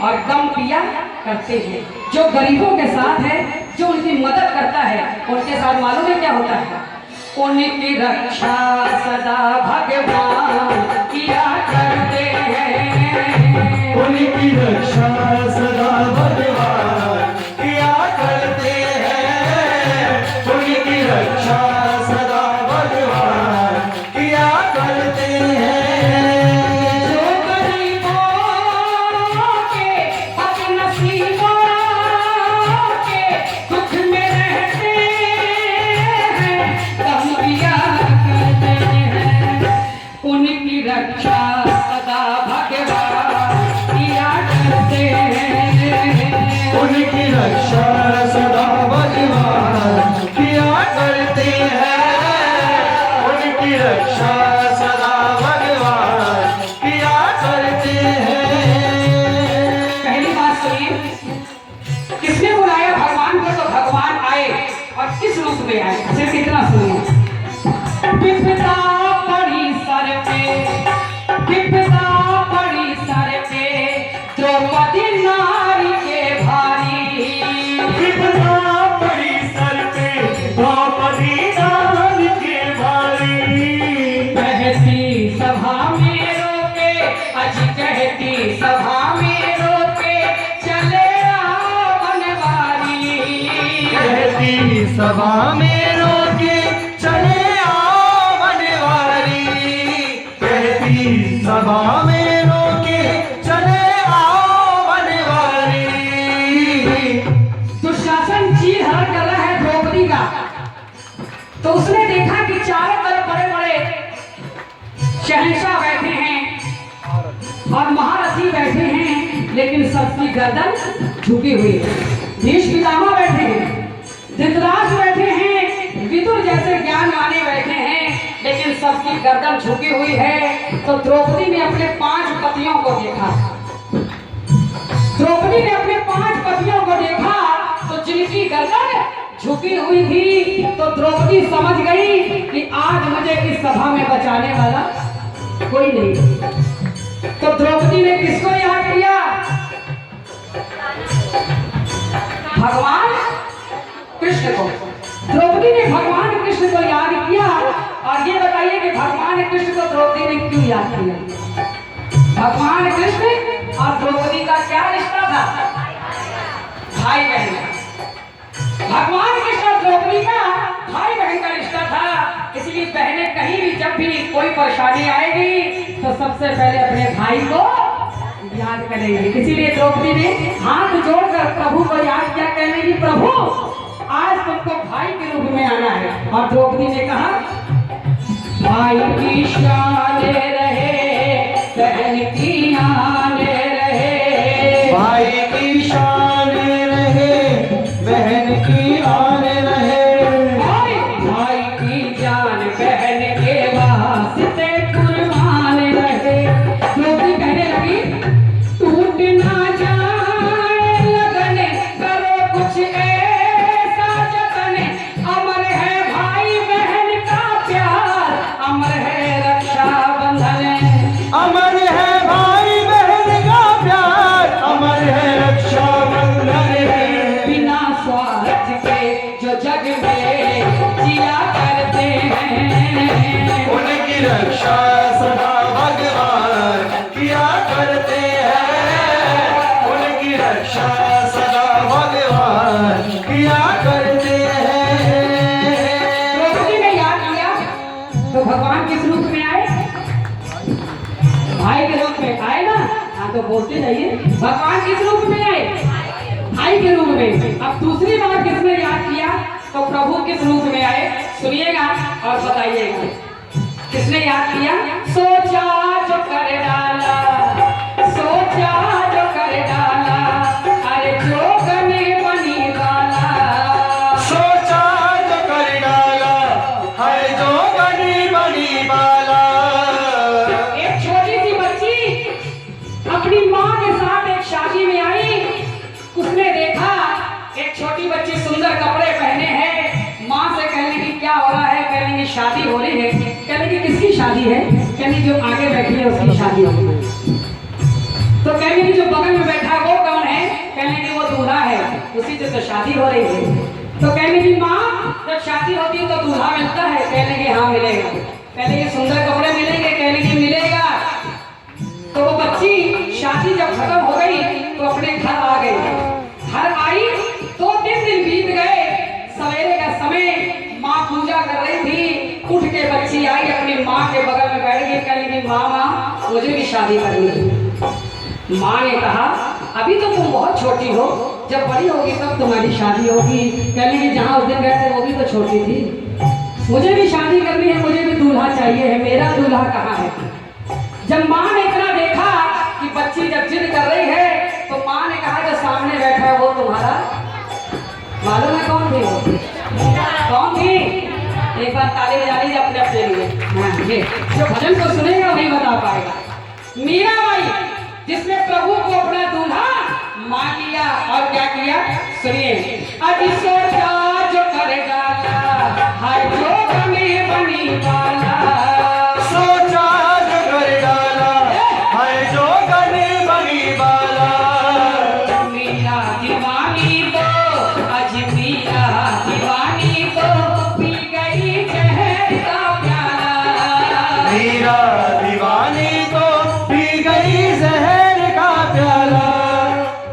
और गम पिया करते हैं। जो गरीबों के साथ है, जो उनकी मदद करता है, उनके साथ मालूम है क्या होता है? उनकी रक्षा सदा भगवान किया करते हैं। उनकी रक्षा सदा भगवान किया करते हैं। उनकी रक्षा सदा भगवान किया करते हैं। जो गरीबों के बदनसीबों के दुख में रहते हैं, गम पिया करते हैं। उनकी रक्षा सदा भगवान किया करते हैं। उनकी रक्षा सदा भगवान किया करते हैं। उनकी रक्षा सदा भगवान किया करते हैं। पहली बात सुनिए, किसने बुलाया भगवान को? तो भगवान आए, और किस रूप में आए? सिर्फ इतना सुनिए। विपदा पड़ी सर पे, विपदा पड़ी सर पे, द्रौपदी नारी के भारी। विपदा पड़ी सर पे, द्रौपदी नारी के भारी। कहती सभा में रोके, अजी कहती सभा में रोके, चले आओ बनवारी। कहती सभा में रोके चले आओ बनवारी। कहती सभा में रोके चले आओ बनवारी। दुशासन चीर हर कर रहा है द्रौपदी का, तो उसने देखा कि चारों तरफ बड़े बड़े शहंशाह बैठे हैं और महारथी बैठे हैं, लेकिन सबकी गर्दन झुकी हुई है। भीष्म पितामह बैठे हैं, धृतराष्ट्र बैठे हैं, विदुर जैसे ज्ञान वाले बैठे हैं, लेकिन सबकी गर्दन झुकी हुई है। तो द्रौपदी ने अपने 5 पतियों को देखा। द्रौपदी ने अपने 5 पतियों को देखा, तो जिनकी गर्दन झुकी हुई थी, तो द्रौपदी समझ गई कि आज मुझे इस सभा में बचाने वाला कोई नहीं। तो द्रौपदी ने किसको याद किया? भगवान कृष्ण को। द्रौपदी ने भगवान कृष्ण को याद किया। और ये बताइए कि भगवान कृष्ण को द्रौपदी ने क्यों याद किया? भगवान कृष्ण और द्रौपदी का क्या रिश्ता था? भाई बहन का। भगवान कृष्ण और द्रौपदी का भाई बहन का रिश्ता था। इसलिए बहनें कहीं भी जब भी कोई परेशानी आएगी, तो सबसे पहले अपने भाई को याद करेंगे। इसीलिए द्रौपदी ने हाथ जोड़कर प्रभु को याद किया, कहने की प्रभु आज तुमको भाई के रूप में आना है। और द्रौपदी ने कहा, भाई की शान रहे, बहन की आन रहे। भाई की शान रहे, बहन की आन रहे। भाई की जान बहन के वास्ते कुर्बान रहे। द्रौपदी कहने लगी, टूट ना जाए लगन, करो कुछ ऐसा जतन। अमर है भाई बहन का प्यार, अमर है रक्षा बंधन। अमर है भाई बहन का प्यार, अमर है रक्षा बंधन। बिना स्वार्थ के जो जग में जिया करते हैं, उनकी रक्षा सदा भगवान किया करते हैं। उनकी रक्षा सदा भगवान किया करते हैं। द्रौपदी ने याद किया, तो भगवान किस रूप में आए? भाई के रूप में आए ना। हाँ, तो बोलते जाइए, भगवान किस रूप में आए? भाई के रूप में। अब दूसरी बार किसने याद किया? तो प्रभु किस रूप में आए? सुनिएगा और बताइएगा किसने याद किया। सोचा जो कर डाला, सोचा जो कर डाला, अरे जोग में बनी वाला। सोचा जो कर डाला, हर जो बनी बनी वाला। एक छोटी सी बच्ची अपनी माँ के साथ एक शादी में आई। उसने देखा एक छोटी बच्ची सुंदर कपड़े पहने हैं। माँ से कहने की क्या हो रहा है? कहने की शादी हो रही है। कहने की किसकी शादी है? कहने जो आगे बैठी है उसकी शादी हो रही है। तो कहने की जो बगल में बैठा है वो उसी से तो शादी हो रही है। तो कहने की माँ जब शादी होती है तो दूल्हा मिलता है? कहने की हाँ मिलेगा। कहने की सुंदर कपड़े मिलेंगे? कहने की मिलेगा। तो वो बच्ची शादी जब खत्म हो गई तो अपने घर आ गई। घर आई तो 3 दिन बीत गए। सवेरे का समय, माँ पूजा कर रही थी। उठ के बच्ची आई, अपनी माँ के बगल में बैठ गई। कहने की माँ मुझे भी शादी करनी है। माँ ने कहा अभी तो तुम बहुत छोटी हो, जब बड़ी होगी तब तुम्हारी शादी होगी। कहने की जहाँ उस दिन गए थे वो भी तो छोटी थी, मुझे भी शादी करनी है, मुझे भी दूल्हा चाहिए है, मेरा दूल्हा कहाँ है? जब माँ ने इतना देखा कि बच्ची जब जिद कर रही है तो माँ ने कहा जो सामने बैठा है वो तुम्हारा मालूम है कौन थी? कौन थी? एक बार ताली बजा लीजिए अपने अपने लिए। हाँ, ये जो भजन को सुनेगा वही बता पाएगा। मीराबाई, जिसने प्रभु को अपना दूल्हा मान लिया और क्या किया सुनिए। अभी सोचा जो कर डाला, हाय जो बने बनी वाला। सोचा जो कर डाला, हाय जो गने बनी वाला। मीरा दीवानी तो आज मीरा दीवानी तो पी गई जहर का प्याला। मीरा दीवानी तो पी गई जहर का प्याला।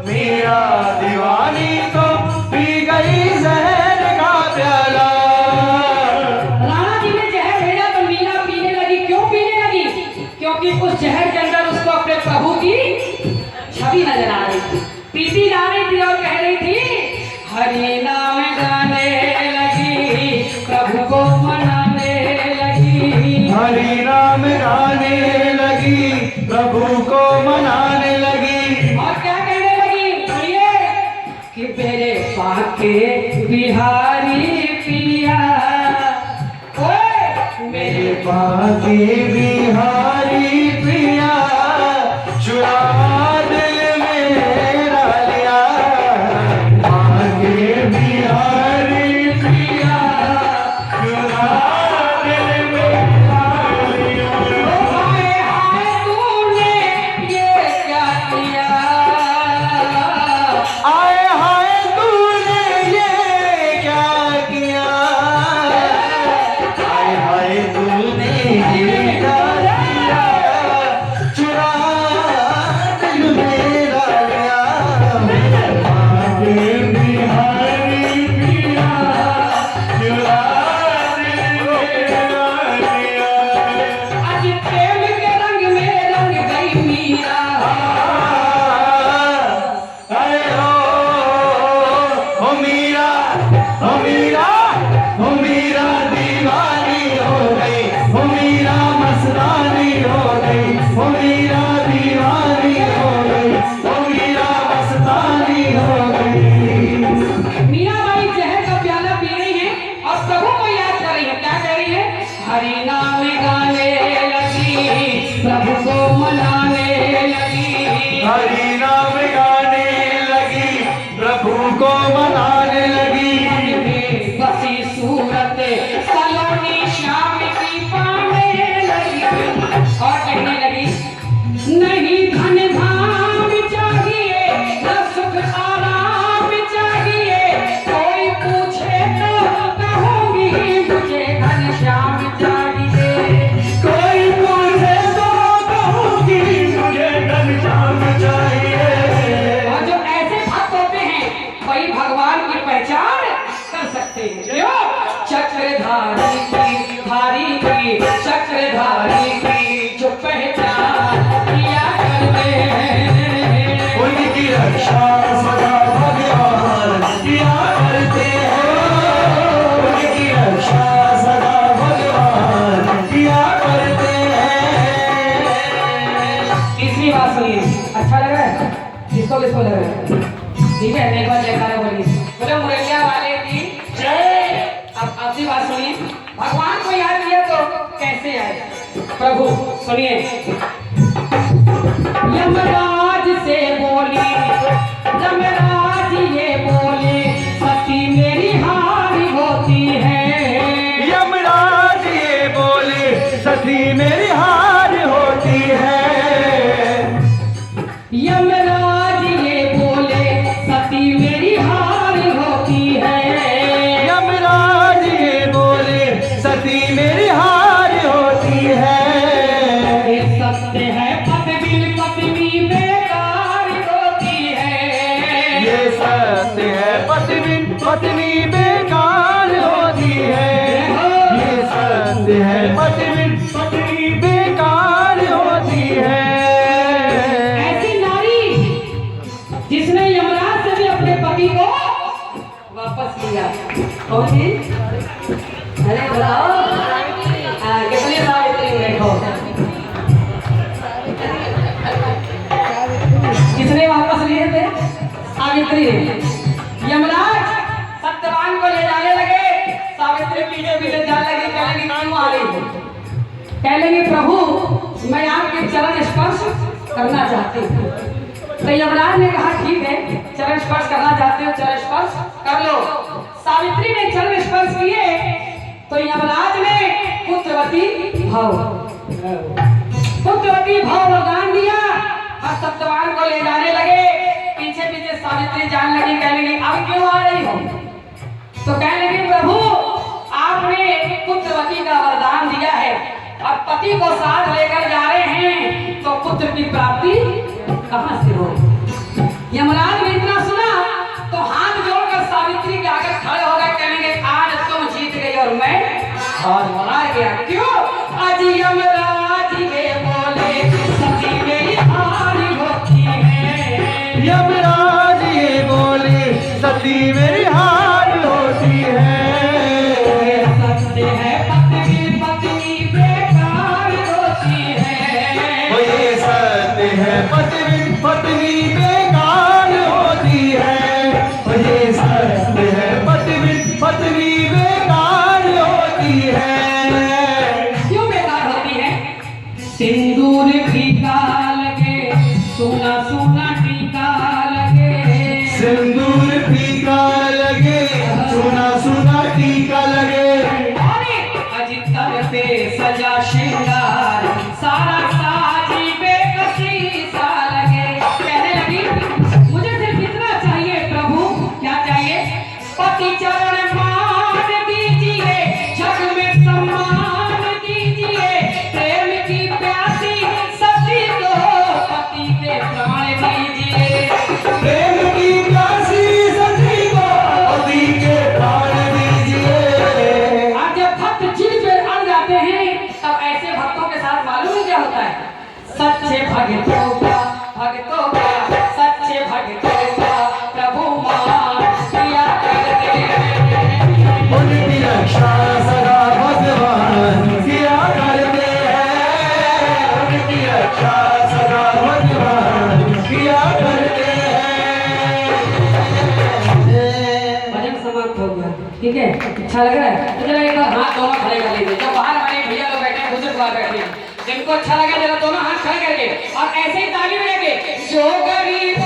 मीरा दीवानी तो पी गई जहर का प्याला। राणा जी ने जहर भेजा तो मीरा पीने लगी। क्यों पीने लगी? क्योंकि उस जहर के अंदर उसको अपने प्रभु की छवि नजर आ रही थी। पीती जा रही थी और कह रही थी हरि नाम गाने लगी, प्रभु को मनाने लगी। हरि नाम गाने लगी, प्रभु को मनाने लगी। और क्या कहने लगी सुनिए कि मेरे पाके बिहारी पिया, ओए मेरे पाके बिहारी पिया, चुरा दिल मेरा लिया। पाके बिहारी पिया, चुरा दिल मेरा लिया। हाय हाय तूने ये क्या किया? आए हाय तूने ये क्या किया। आए हाय तूने ये क्या किया। चुरा दिल मेरा लिया। पाके बिहारी पिया, चुरा दिल मेरा लिया। आज प्रेम के रंग में रंग गई मीरा। अरे ओ मीरा, ओ मीरा, ओ मीरा दीवानी हो गई। ओ मीरा मस्तानी हो गई। ओ मीरा दीवानी हो गई। ओ मीरा मस्तानी हो गई। मीराबाई जहर का प्याला पी रही है और प्रभु को याद कर रही है। क्या कह रही है? हरि नाम गाने लगी, प्रभु को मनाने लगी। हरि नाम गाने लगी, प्रभु को मनाने लगी। बसी सूरत सलोनी श्याम की पाने लगी। और कहने लगी नहीं धन धाम चाहिए, न सुख आराम चाहिए, कोई पूछे तो कहूंगी मुझे घन श्याम चाहिए। कोई पूछे तो कहूंगी मुझे घनश्याम चाहिए। और जो ऐसे भक्त होते हैं वही भगवान की पहचान कर सकते हैं। क्यों? चक्रधारी की धारी की चक्रधारी की जो पहचान किया करते हैं। उनकी रक्षा सदा भगवान किया करते हैं। उनकी रक्षा सदा भगवान किया करते हैं। तीसरी बात सुनिए। अच्छा लग रहा है? किसको किसको लग रहा है? ठीक है, एक बार जयकारा बोलिए। बोले मुरैया वाले की जय। अब अपनी बात सुनिए। भगवान को याद किया तो कैसे आए? प्रभु सुनिए। यमराज से बोली, यमराज ये बोले सती मेरी हारी होती है। यमराज ये बोले सती मेरी हार होती है। यमराज ये बोले सती मेरी हार ये सत्य है पत्नी बेकार होती है, ये सत्य है पत्नी बेकार होती है। ऐसी नारी जिसने यमराज से भी अपने पति को वापस लिया, कौन थी? अरे बताओ कितने सावित्री देखो, किसने वापस लिए थे? सावित्री। यमराज सत्यवान को ले जाने लगे, सावित्री पीछे पीछे जाने लगी, कहने लगी क्यों आ रही हो? कहने लगी प्रभु मैं आपके चरण स्पर्श करना चाहती हूँ। तो यमराज ने कहा ठीक है, चरण स्पर्श करना चाहते हो, चरण स्पर्श कर लो। सावित्री ने चरण स्पर्श किए तो यमराज ने पुत्रवती भाव वरदान दिया और सत्यवान को ले जाने लगे। पीछे पीछे सावित्री जाने लगी, कहने लगी अब क्यों आ रही हो? तो कहने लगी प्रभु आपने पुत्रवती का वरदान दिया है और पति को साथ लेकर जा रहे हैं, तो पुत्र की प्राप्ति कहां से हो? यमराज ने इतना सुना तो हाथ जोड़कर सावित्री के आगे खड़े हो गए, कहने लगे आज तुम जीत गई और मैं हार गया। क्यों? आज यमराज ये बोले सती मेरी हार होती है, यमराज ये बोले सती मेरी हार होती है। सत्य है पत्नी बेकार होती है, ओ ये सत्य है पत्नी बेकार होती है, ओ ये सत्य है पत्नी बेकार होती है। क्यों बेकार होती है? सिंदूर फीका लगे, सोना सोना टीका लगे, सिंदूर फीका लगे, सोना सोना टीका लगे, अजितर पे सजा श्रृंगार सारा साजी बेकसी सा लगे। कहने लगी मुझे सिर्फ इतना चाहिए प्रभु, क्या चाहिए? पति चरण मान दीजिए, जग में सम्मान दीजिए, प्रेम की प्यासी सती को पति के प्राण दीजिए, प्रेम की प्यासी सती को पति के प्राण दीजिए। आज जब भक्त जिद पे अड़ जाते हैं तब ऐसे भक्तों के साथ मालूम है क्या होता है? सच्चे भक्तों का सच्चे भक्तों का प्रभु मान किया करते हैं, उनकी रक्षा सदा भगवान किया करते हैं, उनकी रक्षा सदा भगवान किया करते हैं। भजन समाप्त हो गया, ठीक है? अच्छा लग रहा है तो जरा एक बार हाथ दोनों खड़े कर लीजिए। जब बाहर हमारे भैया लोग बैठे हैं, बुजुर्ग बाहर बैठे हैं, जिनको अच्छा लगा जरा दोनों हाथ खड़े करके और ऐसे ही ताली बजा के जो गरीब